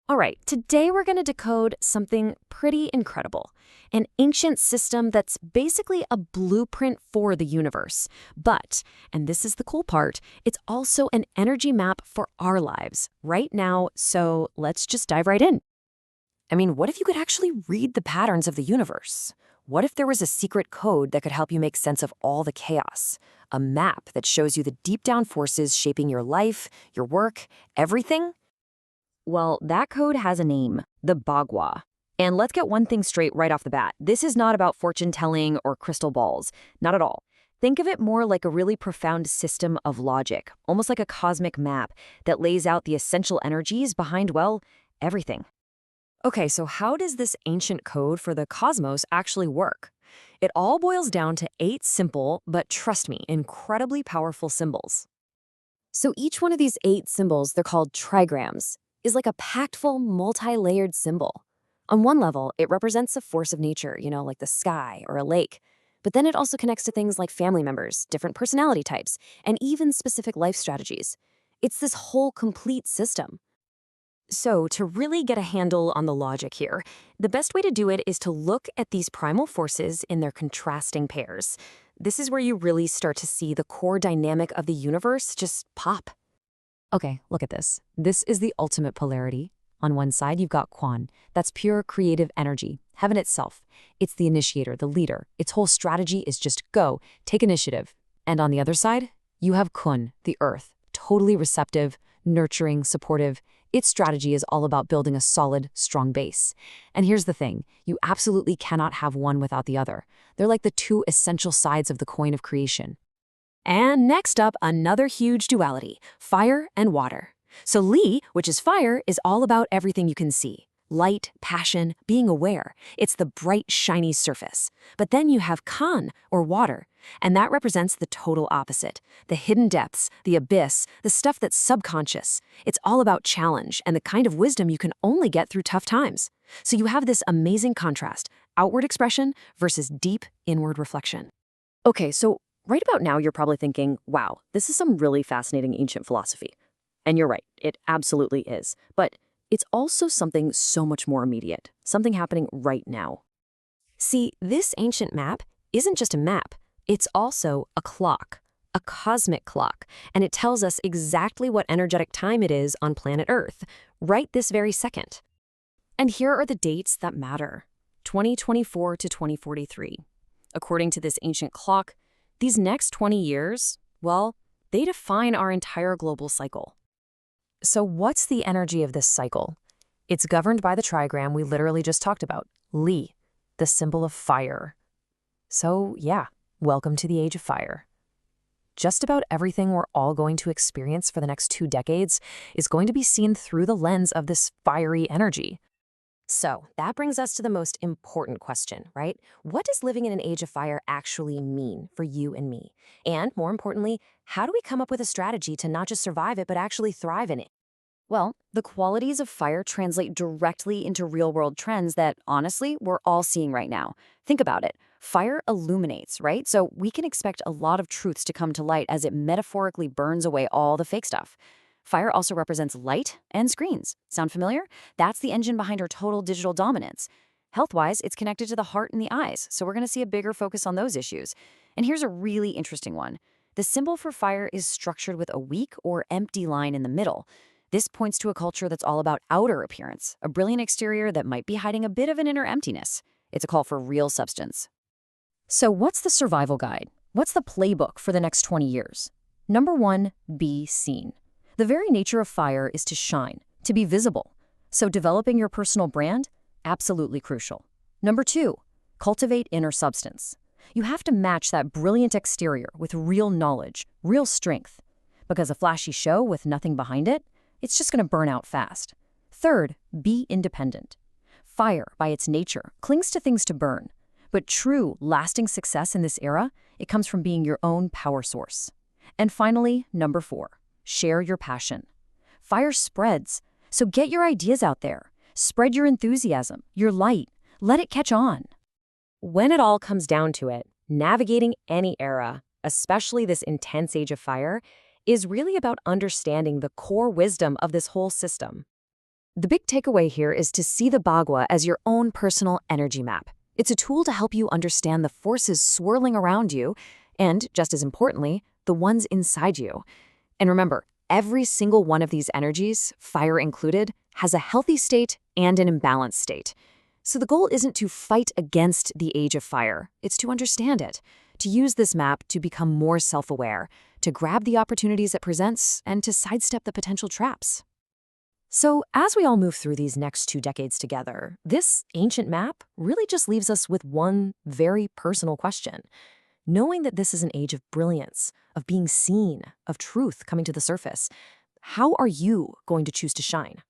All right, today we're going to decode something pretty incredible. An ancient system that's basically a blueprint for the universe. But, and this is the cool part, it's also an energy map for our lives right now, so let's just dive right in. I mean, what if you could actually read the patterns of the universe? What if there was a secret code that could help you make sense of all the chaos? A map that shows you the deep down forces shaping your life, your work, everything? Well, that code has a name, the Bagua. And let's get one thing straight right off the bat. This is not about fortune-telling or crystal balls. Not at all. Think of it more like a really profound system of logic, almost like a cosmic map that lays out the essential energies behind, well, everything. Okay, so how does this ancient code for the cosmos actually work? It all boils down to 8 simple, but trust me, incredibly powerful symbols. So each one of these 8 symbols, they're called trigrams, is like a pactful, multi-layered symbol. On one level, it represents a force of nature, like the sky or a lake. But then it also connects to things like family members, different personality types, and even specific life strategies. It's this whole complete system. So to really get a handle on the logic here, the best way to do it is to look at these primal forces in their contrasting pairs. This is where you really start to see the core dynamic of the universe just pop. Okay, look at this. This is the ultimate polarity. On one side, you've got Qian. That's pure creative energy, heaven itself. It's the initiator, the leader. Its whole strategy is just go, take initiative. And on the other side, you have Kun, the earth, totally receptive, nurturing, supportive. Its strategy is all about building a solid, strong base. And here's the thing, you absolutely cannot have one without the other. They're like the 2 essential sides of the coin of creation. And next up, another huge duality, fire and water. So Li, which is fire, is all about everything you can see. Light, passion, being aware. It's the bright, shiny surface. But then you have Kan, or water, and that represents the total opposite. The hidden depths, the abyss, the stuff that's subconscious. It's all about challenge and the kind of wisdom you can only get through tough times. So you have this amazing contrast, outward expression versus deep inward reflection. Okay, so right about now, you're probably thinking, wow, this is some really fascinating ancient philosophy. And you're right, it absolutely is. But it's also something so much more immediate, something happening right now. See, this ancient map isn't just a map, it's also a clock, a cosmic clock, and it tells us exactly what energetic time it is on planet Earth, right this very second. And here are the dates that matter, 2024 to 2043. According to this ancient clock, these next 20 years, well, they define our entire global cycle. So what's the energy of this cycle? It's governed by the trigram we literally just talked about, Li, the symbol of fire. So yeah, welcome to the age of fire. Just about everything we're all going to experience for the next 2 decades is going to be seen through the lens of this fiery energy. So that brings us to the most important question, right? What does living in an age of fire actually mean for you and me? And more importantly, how do we come up with a strategy to not just survive it, but actually thrive in it? Well, the qualities of fire translate directly into real-world trends that, honestly, we're all seeing right now. Think about it. Fire illuminates, right? So we can expect a lot of truths to come to light as it metaphorically burns away all the fake stuff. Fire also represents light and screens. Sound familiar? That's the engine behind our total digital dominance. Health-wise, it's connected to the heart and the eyes, so we're going to see a bigger focus on those issues. And here's a really interesting one. The symbol for fire is structured with a weak or empty line in the middle. This points to a culture that's all about outer appearance, a brilliant exterior that might be hiding a bit of an inner emptiness. It's a call for real substance. So what's the survival guide? What's the playbook for the next 20 years? Number 1, be seen. The very nature of fire is to shine, to be visible. So developing your personal brand, absolutely crucial. Number 2, cultivate inner substance. You have to match that brilliant exterior with real knowledge, real strength. Because a flashy show with nothing behind it, it's just going to burn out fast. Third, be independent. Fire, by its nature, clings to things to burn. But true, lasting success in this era, it comes from being your own power source. And finally, number 4, share your passion. Fire spreads, so get your ideas out there. Spread your enthusiasm, your light. Let it catch on. When it all comes down to it, navigating any era, especially this intense age of fire, is really about understanding the core wisdom of this whole system. The big takeaway here is to see the Bagua as your own personal energy map. It's a tool to help you understand the forces swirling around you and, just as importantly, the ones inside you. And remember, every single one of these energies, fire included, has a healthy state and an imbalanced state. So the goal isn't to fight against the age of fire, it's to understand it, to use this map to become more self-aware, to grab the opportunities it presents, and to sidestep the potential traps. So as we all move through these next 2 decades together, this ancient map really just leaves us with one very personal question. Knowing that this is an age of brilliance, of being seen, of truth coming to the surface, how are you going to choose to shine?